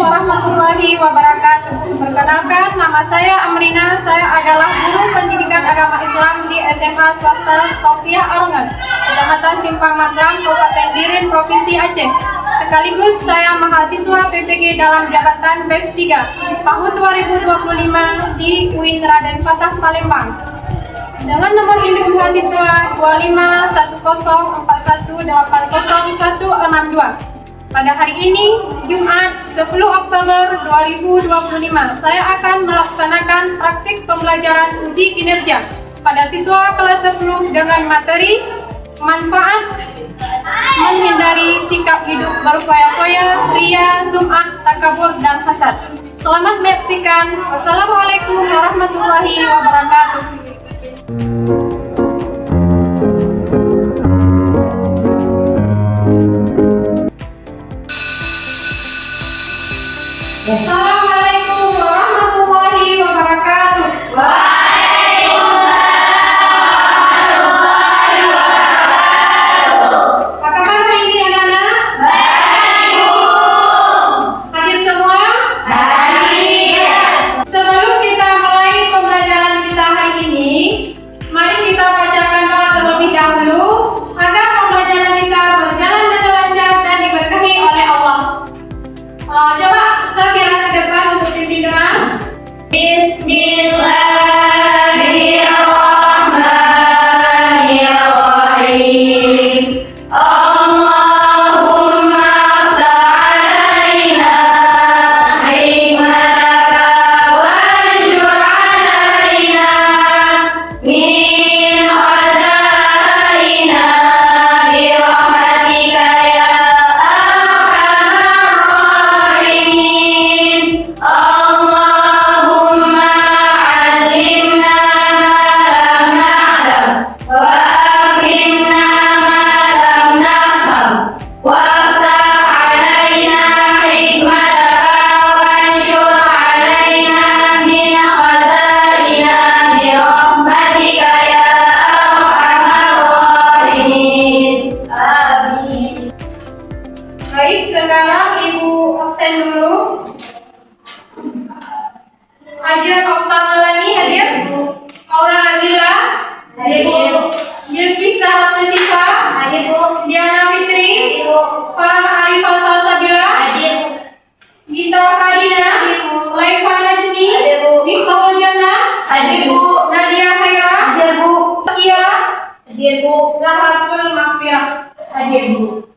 warahmatullahi wabarakatuh. Perkenalkan, nama saya Amrina. Saya adalah guru pendidikan agama Islam di SMA Swasta Taufiah Arongan, Kecamatan Simpang Magam, Kabupaten Biren, Provinsi Aceh. Sekaligus saya mahasiswa PPG dalam jabatan batch 3 tahun 2025 di UIN Raden Fatah Palembang. Dengan nomor induk mahasiswa 25104180106162. Pada hari ini, Jumat 10 Oktober 2025, saya akan melaksanakan praktik pembelajaran uji kinerja pada siswa kelas 10 dengan materi manfaat menghindari sikap hidup berfoya-foya, ria, sum'ah, takabur, dan hasad. Selamat menyaksikan. Wassalamualaikum warahmatullahi wabarakatuh. Assalamualaikum warahmatullahi wabarakatuh. Apa kabar hari ini anak-anak? Hadir semua? Sebelum kita mulai pembelajaran kita hari ini, mari kita bacakan doa terlebih dahulu agar pembelajaran kita berjalan dengan lancar dan diberkahi oleh Allah. Coba segera ke depan untuk pimpin doa. Bismillahirrahmanirrahim. Allahumma sa'alaina hikmataka wansyur alaina min khazaina birahmatika ya arhamar rahimin. Allahumma allimna ma lam na'lam wa afhimna ma lam nafham waftah alaina hikmataka wansyur alaina min khazaina birahmatika ya arhamar rahimin. Amin. Baik, sekarang Ibu absen dulu. Haja Okta Melani hadir. Aura Azila hadir Bu. Jilkisa Ratu Syifa hadir Bu. Diana Fitri hadir Bu. Farah Arifah Salsabila hadir Bu. Gita Hadina hadir Bu. Laifa Najmi hadir Bu. Miftahul Jannah hadir Bu. Nadia Khaira hadir Bu. Kia hadir Bu. Zahratul Maghfirah hadir Bu.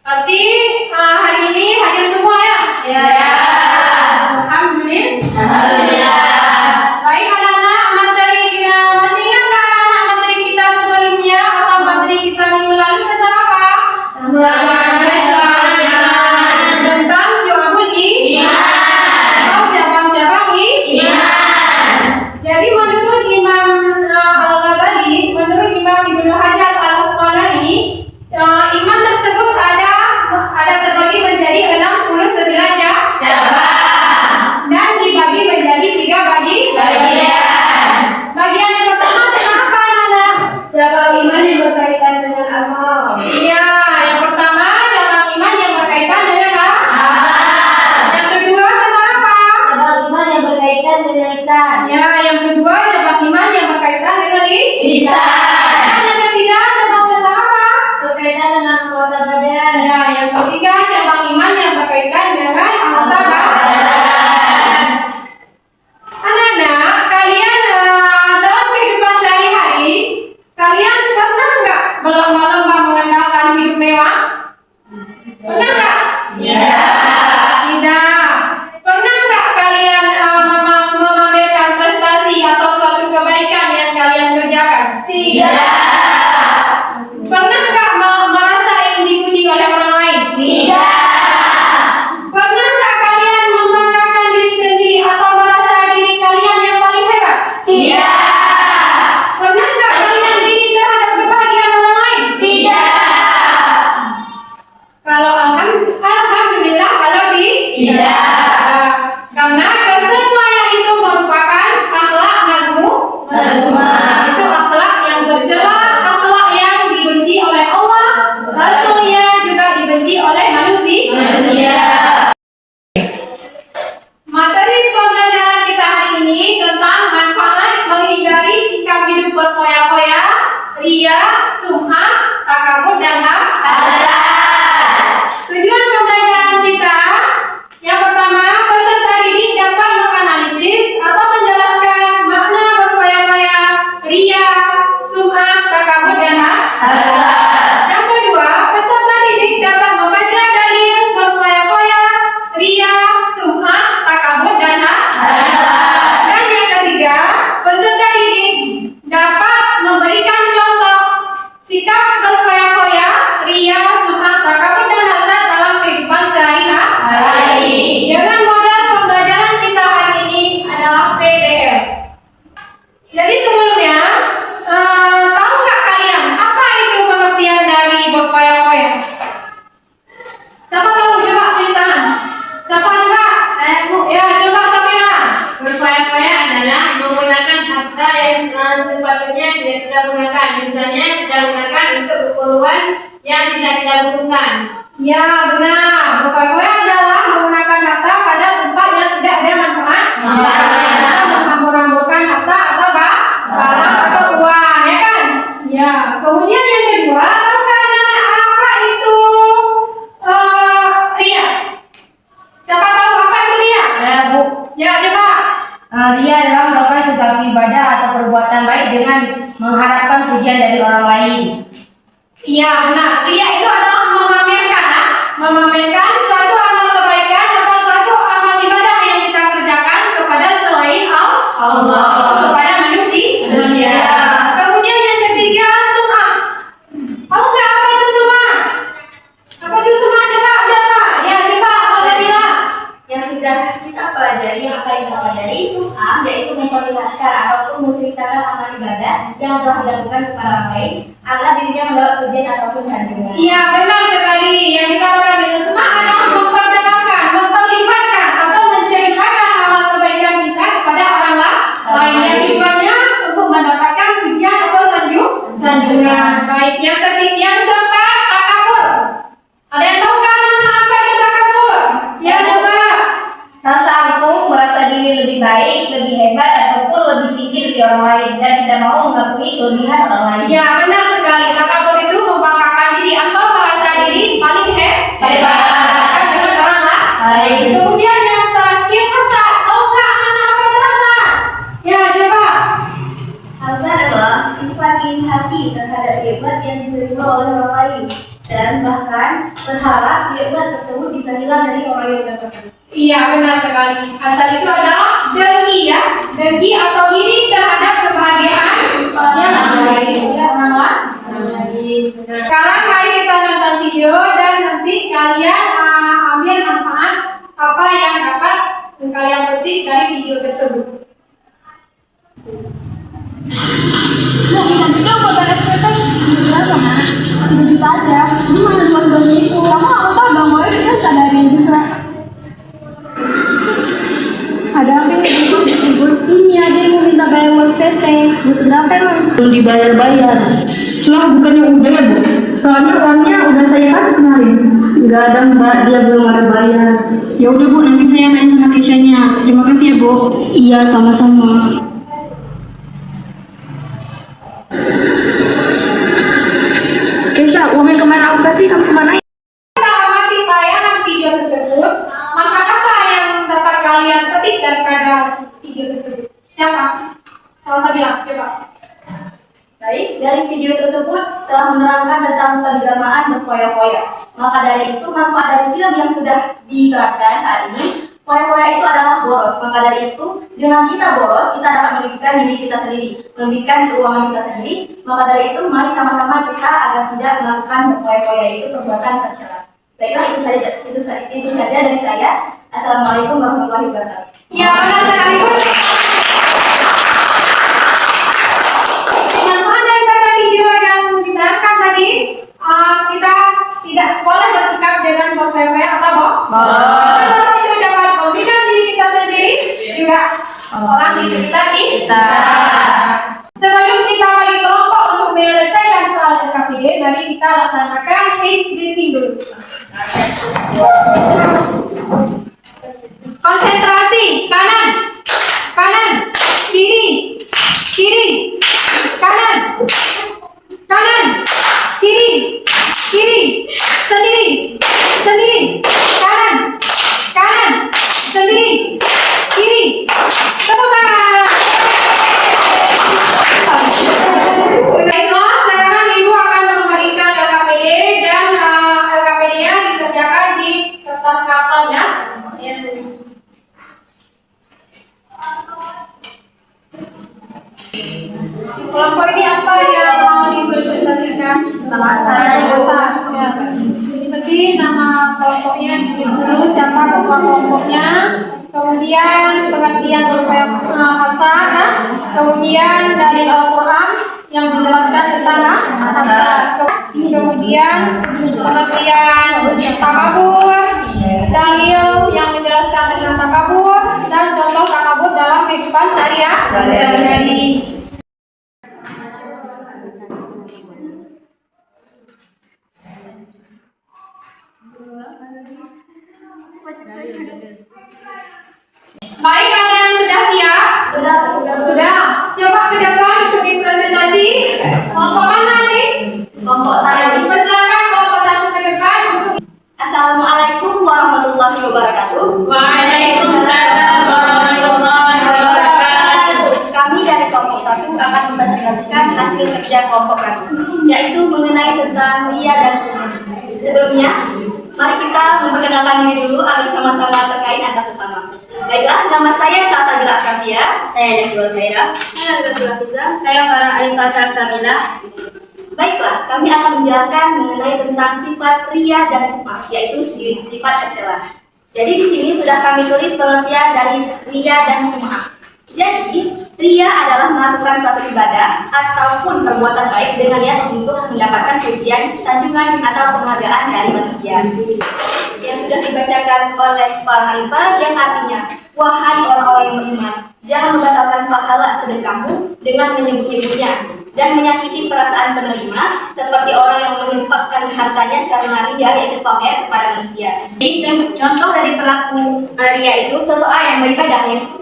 Berarti hari ini hadir semua ya? Ya. Alhamdulillah. Baik anak-anak, materi kita masih ingat kan anak materi kita sebelumnya atau materi kita minggu lalu tentang apa? Tentang syu'abul iman atau cabang-cabang iman. Jadi menurut Imam Al-Ghazali, menurut Imam Ibnu Hajar Al-Asqalani, iman tersebut ada terbagi menjadi 69 cabang dan dibagi menjadi 3 bagian. Bagian yang pertama tentang apa anak-anak? Cabang iman yang berkaitan dengan amal. Iya, yang pertama cabang iman yang berkaitan dengan amal. Yang kedua tentang apa? Cabang iman yang berkaitan dengan lisan. Ya, yang kedua cabang iman yang berkaitan dengan Lisan. Dan yang ketiga cabang tentang apa? Berkaitan dengan anggota badan. Ya, yang ketiga cabang iman yang berkaitan dengan anggota badan. Anak-anak, kalian dalam kehidupan sehari-hari, kalian pernah nggak berlomba-lomba mengandalkan hidup mewah? Pernah nggak? Ya. Tidak. Pernah nggak kalian memamerkan prestasi atau suatu kebaikan yang kalian kerjakan? Tidak. Pernah nggak merasa ingin dipuji oleh orang lain? Tidak. Pernah nggak kalian membanggakan diri sendiri atau merasa diri kalian yang paling hebat? Tidak. Pernah nggak kalian diri terhadap kebahagiaan orang lain? Tidak. Kalau alhamdulillah kalau Tidak. karena kesemuanya itu merupakan akhlak mazmumah. Itu akhlak yang tercela, akhlak yang dibenci oleh Allah, Rasulnya juga dibenci oleh manusia. lain sepatutnya kita gunakan. Misalnya kita gunakan untuk keperluan yang tidak kita butuhkan. Ya benar. Berfoya-foya adalah menggunakan kata pada tempat yang tidak ada manfaat. Kita menghambur-hamburkan kata atau barang atau uang, ya kan? Ya. Kemudian yang kedua, apa itu ria? Siapa tahu apa itu ria? Ya, Bu. Ya coba. Ria adalah melakukan sesuatu ibadah atau perbuatan baik dengan mengharapkan pujian dari orang lain. Iya benar. Ria itu adalah memamerkan suatu amal kebaikan atau suatu amal ibadah yang kita kerjakan kepada selain Allah, kepada manusia. Kemudian yang ketiga, sum'ah. Tahu nggak apa itu sum'ah? Apa itu sum'ah? Coba siapa? Ya coba Saudara. Yang sudah kita pelajari, yang akan kita pelajari, sum'ah yaitu memperlihatkan ataupun menceritakan amal ibadah yang telah dilakukan kepada orang lain agar dirinya mendapat pujian ataupun sanjungan. Iya benar sekali. Yang kita lakukan dengan sum'ah adalah memperdengarkan, memperlihatkan atau menceritakan amal kebaikan kita kepada orang lain yang tujuannya untuk mendapatkan pujian atau sanjungan. Baik, yang ketiga, yang keempat, takabur. Ada yang tahu kan apa itu takabur? Ya coba. Rasa angkuh, merasa diri lebih baik, lebih hebat, ataupun lebih tinggi dari orang lain dan tidak mau mengakui kelebihan orang lain. Ya benar sekali. Takabur itu membanggakan diri atau merasa diri paling hebat dengan orang lain. Kemudian yang terakhir, hasad. Tahu nggak anak-anak apa itu hasad? Ya coba. Hasad adalah sifat iri hati terhadap nikmat yang diterima oleh orang lain dan bahkan berharap nikmat tersebut bisa hilang dari orang yang mendapatkan. Iya benar sekali. Hasad itu adalah dengki ya, dengki atau iri terhadap kebahagiaan yang lain oleh orang lain. Sekarang mari kita nonton video dan nanti kalian ambil manfaat apa yang dapat kalian petik dari video tersebut. Mau kita buat ada kereta berapa mas? 3 juta aja. Ini mana buat itu? Kamu apa dong? Mau dia sadarin juga. Ada apa ini aja yang mau minta bayar uang PT. Butuh berapa emang? Belum dibayar-bayar. Setelah bukannya udah ya, Bu? Soalnya uangnya udah saya kasih kemarin. Enggak ada, Mbak. Dia belum ada bayar. Ya udah Bu, nanti saya tanya sama Keishanya. Terima kasih ya Bu. Iya, sama-sama. Keisha, uang yang kemarin aku kasih kamu kemana? Kita amati tayangan video tersebut. Manfaat apa yang dapat kalian petik daripada video tersebut? Siapa? Salah satu bilang, coba. Baik, dari video tersebut telah menerangkan tentang keagamaan berfoya-foya. Maka dari itu manfaat dari film yang sudah diterapkan saat ini, foya-foya itu adalah boros. Maka dari itu dengan kita boros, kita dapat merugikan diri kita sendiri, merugikan keuangan kita sendiri. Maka dari itu mari sama-sama kita agar tidak melakukan berfoya-foya itu perbuatan tercela. Baiklah itu saja dari saya. Assalamualaikum warahmatullahi wabarakatuh. Ya benar sekali. Manfaat daripada video yang kita angkat tadi, kita tidak boleh bersikap dengan berfoya-foya atau boros. Itu dapat merugikan diri kita sendiri, juga orang di sekitar kita. Sebelum kita bagi kelompok untuk menyelesaikan soal LKPD, mari kita laksanakan face breathing dulu. Konsentrasi, kanan, kanan, kiri, kiri, kanan, kanan, kiri, kiri, sendiri, sendiri, kanan, kanan, sendiri, kiri, tepuk tangan. Baiklah, sekarang Ibu akan memberikan LKPD dan LKPD-nya dikerjakan di kertas karton ya. Kelompok ini apa yang mau dipresentasikan? Nama saya Ibu. Ya. Jadi nama kelompoknya dulu siapa ketua kelompoknya, kemudian pengertian hasad, kemudian dari Al-Quran yang menjelaskan tentang hasad, kemudian pengertian takabur, dalil yang menjelaskan tentang takabur, dan contoh takabur dalam kehidupan sehari-hari. Baik, kalian sudah siap? Sudah. Coba ke depan untuk presentasi. Kelompok mana nih? Kelompok saya. Persilakan kelompok satu ke depan untuk. Assalamualaikum warahmatullahi wabarakatuh. Waalaikumsalam warahmatullahi wabarakatuh. Kami dari kelompok 1 akan mempresentasikan hasil kerja kelompok kami, yaitu mengenai tentang Ria dan Sumah. Sebelumnya, mari kita memperkenalkan diri dulu agar sama-sama terkait antar sesama. Baiklah, nama saya Salsabila Asafia. Saya Najwa Khaira. Saya Najwa Fitza. Saya Farah Alifah Salsabila. Baiklah, kami akan menjelaskan mengenai tentang sifat Ria dan Sumah, yaitu sifat tercela. Jadi di sini sudah kami tulis pengertian dari Ria dan Sumah. Jadi, Ria adalah melakukan suatu ibadah ataupun perbuatan baik dengan niat untuk mendapatkan pujian, sanjungan, atau penghargaan dari manusia. Yang sudah dibacakan oleh para halifah yang artinya, wahai orang-orang yang beriman, jangan membatalkan pahala sedekahmu dengan menyebut-nyebutnya dan menyakiti perasaan penerima seperti orang yang menginfakkan hartanya karena ria, yaitu pamer kepada manusia. Jadi contoh dari pelaku ria itu seseorang yang beribadahnya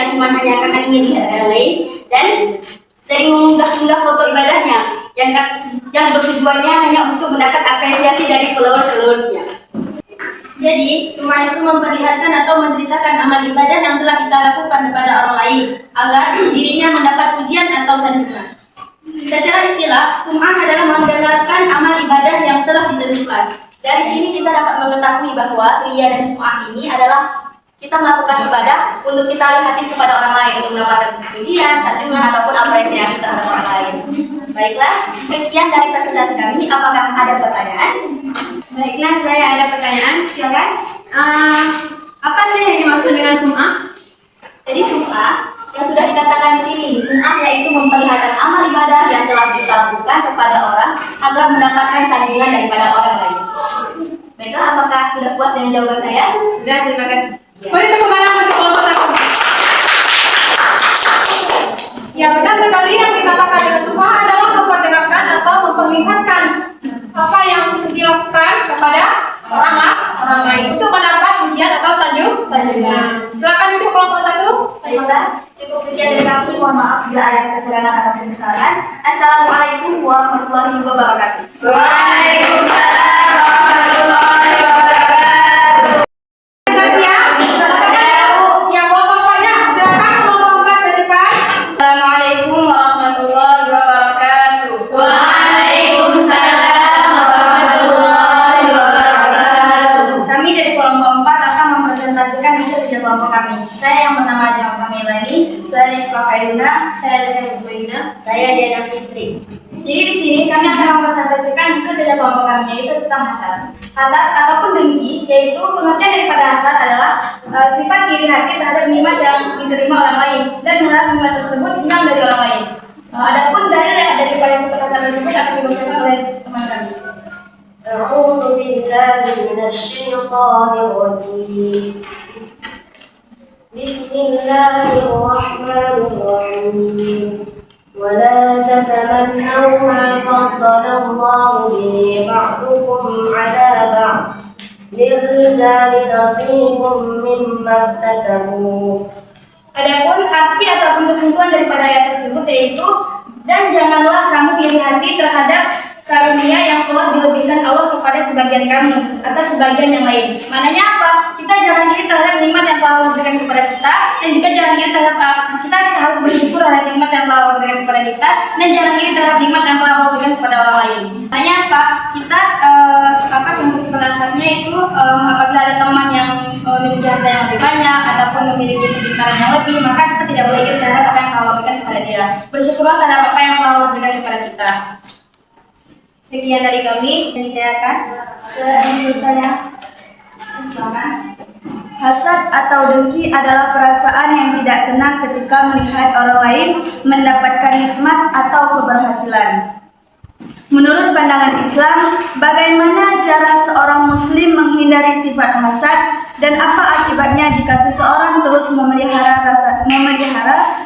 cuma hanya karena ingin dilihat orang lain dan sering mengunggah foto ibadahnya yang bertujuannya hanya untuk mendapat apresiasi dari followersnya. Jadi, Sumah itu memperlihatkan atau menceritakan amal ibadah yang telah kita lakukan kepada orang lain agar dirinya mendapat pujian atau sanjungan. Secara istilah, Sum'ah adalah menggagalkan amal ibadah yang telah ditentukan. Dari sini kita dapat mengetahui bahwa ria dan sum'ah ini adalah kita melakukan ibadah untuk kita lihatin kepada orang lain untuk mendapatkan pujian, sanjungan ataupun apresiasi terhadap orang lain. Baiklah, sekian dari presentasi kami. Apakah ada pertanyaan? Baiklah, saya ada pertanyaan. Silakan. Apa sih yang dimaksud dengan sum'ah? Jadi sum'ah yang sudah dikatakan di sini, sum'ah yaitu memperlihatkan amal ibadah yang telah kita lakukan kepada orang agar mendapatkan sanjungan daripada orang lain. Baiklah, apakah sudah puas dengan jawaban saya? Sudah, terima kasih. Beri tepuk tangan untuk kelompok satu. Ya, benar sekali yang dikatakan dengan sum'ah adalah memperdengarkan atau memperlihatkan apa yang dilakukan kepada orang lain untuk mendapat pujian atau sanjungan. Silakan untuk kelompok satu. Baiklah, cukup sekian dari kami. Mohon maaf bila ada kekurangan ataupun kesalahan. Assalamualaikum warahmatullahi wabarakatuh. Waalaikumsalam warahmatullahi wabarakatuh. Sudah siap? Ya, kelompok banyak. Silakan kelompok 4 ke depan. Assalamualaikum warahmatullahi wabarakatuh. Waalaikumsalam warahmatullahi wabarakatuh. Kami dari kelompok 4 akan mempresentasikan hasil kerja kelompok kami. Saya yang bernama Jam Kamilani, saya Niswa Kairuna, saya Dena Buina, saya Diana Fitri. Jadi di sini kami akan mempresentasikan hasil kerja kelompok kami, yaitu tentang hasad. Hasad ataupun dengki, yaitu pengertian daripada hasad adalah sifat iri hati terhadap nikmat yang diterima orang lain dan berharap nikmat tersebut hilang dari orang lain. Adapun dalil daripada sifat hasad tersebut akan dibacakan oleh teman kami. أعوذ بالله من الشيطان الرجيم بسم الله الرحمن الرحيم ولا تتمنوا ما فضل الله به بعضكم على بعض للرجال نصيب مما اكتسبوا. Adapun arti ataupun kesimpulan daripada ayat tersebut yaitu, dan janganlah kamu iri hati terhadap karunia yang telah dilebihkan Allah kepada sebagian kamu atau sebagian yang lain. Maknanya apa? Kita jangan iri terhadap nikmat yang telah Allah berikan kepada kita, dan juga jangan iri terhadap kita harus bersyukur terhadap nikmat yang telah Allah berikan kepada kita, dan jangan iri terhadap nikmat yang telah Allah berikan kepada orang lain. Maknanya apa? Kita contoh sifat hasadnya itu apabila ada teman yang memiliki harta yang lebih banyak ataupun memiliki kepintaran yang lebih, maka kita tidak boleh iri terhadap apa yang telah Allah berikan kepada dia. Bersyukurlah terhadap apa yang telah Allah berikan kepada kita. Sekian dari kami. Ditanyakan Selanjutnya, hasad atau dengki adalah perasaan yang tidak senang ketika melihat orang lain mendapatkan nikmat atau keberhasilan. Menurut pandangan Islam, bagaimana cara seorang muslim menghindari sifat hasad dan apa akibatnya jika seseorang terus memelihara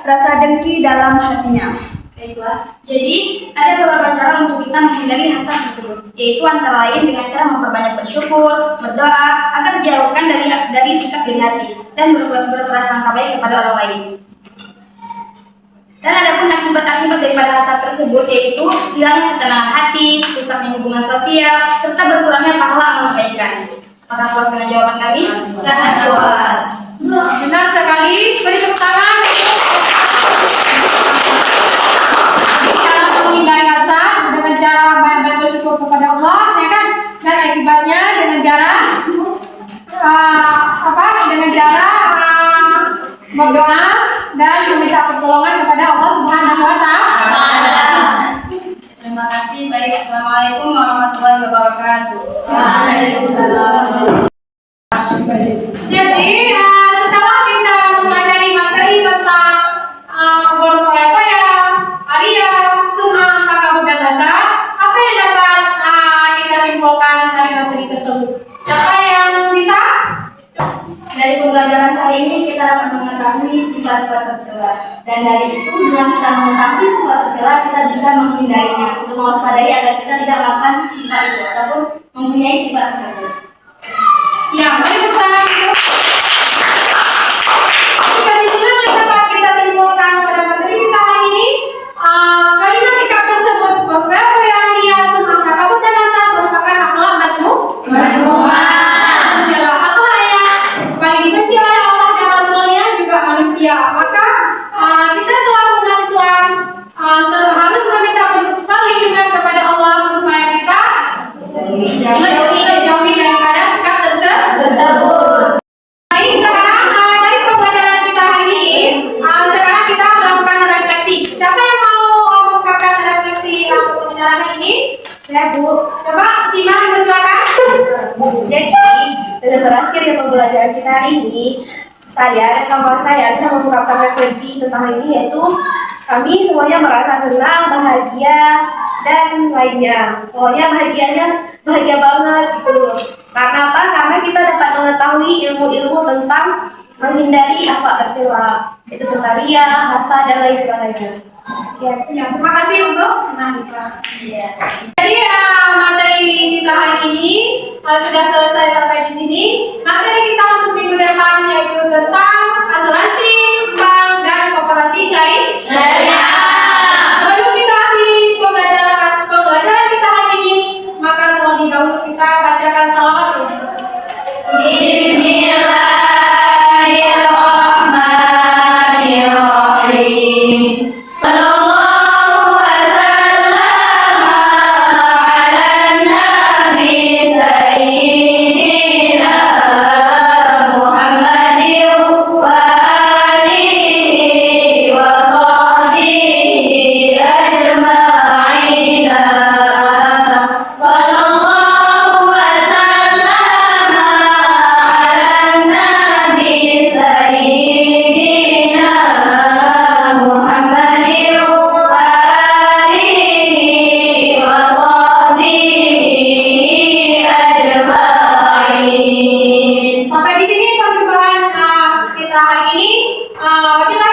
rasa dengki dalam hatinya? Baiklah, jadi ada beberapa cara untuk kita menghindari hasad tersebut, yaitu antara lain dengan cara memperbanyak bersyukur, berdoa, agar dijauhkan dari sikap iri hati dan berprasangka baik kepada orang lain. Dan ada pun akibat-akibat daripada hasad tersebut, yaitu hilangnya ketenangan hati, rusaknya hubungan sosial, serta berkurangnya pahala amal kebaikan. Apakah puas dengan jawaban kami? Sangat puas. Benar sekali. Beri tepuk tangan. Cara untuk menghindari hasad dengan cara banyak bersyukur kepada Allah, ya kan? Dan akibatnya dengan cara Dengan cara berdoa dan meminta pertolongan kepada Allah Subhanahu wa Ta'ala. Terima kasih. Baik, assalamualaikum warahmatullahi wabarakatuh. Waalaikumsalam. Jadi setelah kita mempelajari materi tentang berfoya-foya, aria, sum'ah, takabur dan hasad, apa yang dapat kita simpulkan dari materi tersebut? Siapa yang bisa? Dari pembelajaran kali ini kita dapat mengetahui sifat-sifat tercela, dan dari itu dengan kita mengetahui sifat tercela kita bisa menghindarinya untuk mewaspadai agar kita tidak melakukan sifat itu ataupun mempunyai sifat tersebut. Ya, mari kita kesimpulan yang dapat kita simpulkan pada materi kita hari ini. Kalimat sikap tersebut berfoya-foya, aria, sum'ah, takabur dan hasad merupakan akhlak mazmumah. Adalah akhlak yang paling dibenci oleh Allah dan Rasulnya juga manusia. Maka kita selalu umat Islam harus meminta perlindungan kepada Allah supaya kita menjauhi daripada sikap tersebut. Baik, sekarang dari pembelajaran kita hari ini, sekarang kita melakukan refleksi. Siapa yang mau mengungkapkan refleksi untuk pembelajaran hari ini? Saya, Bu. Coba, Shima, silakan. Jadi, dalam berakhir dari pembelajaran kita hari ini, saya dan kawan saya bisa mengungkapkan refleksi tentang hal ini, yaitu kami semuanya merasa senang, bahagia, dan lainnya. Pokoknya bahagia banget gitu. Karena apa? Karena kita dapat mengetahui ilmu-ilmu tentang menghindari akhlak tercela, itu tentang ria, hasad, dan lain sebagainya. Sekian. Ya, terima kasih untuk Sinanita. Jadi materi kita hari ini sudah selesai sampai di sini. Materi kita untuk minggu depan yaitu tentang asuransi, bank, dan koperasi syariah. Sebelum kita akhiri pembelajaran kita hari ini, maka terlebih dahulu kita bacakan salawat. Bismillahirrahmanirrahim. Sampai di sini perjumpaan kita hari ini. Wabillahi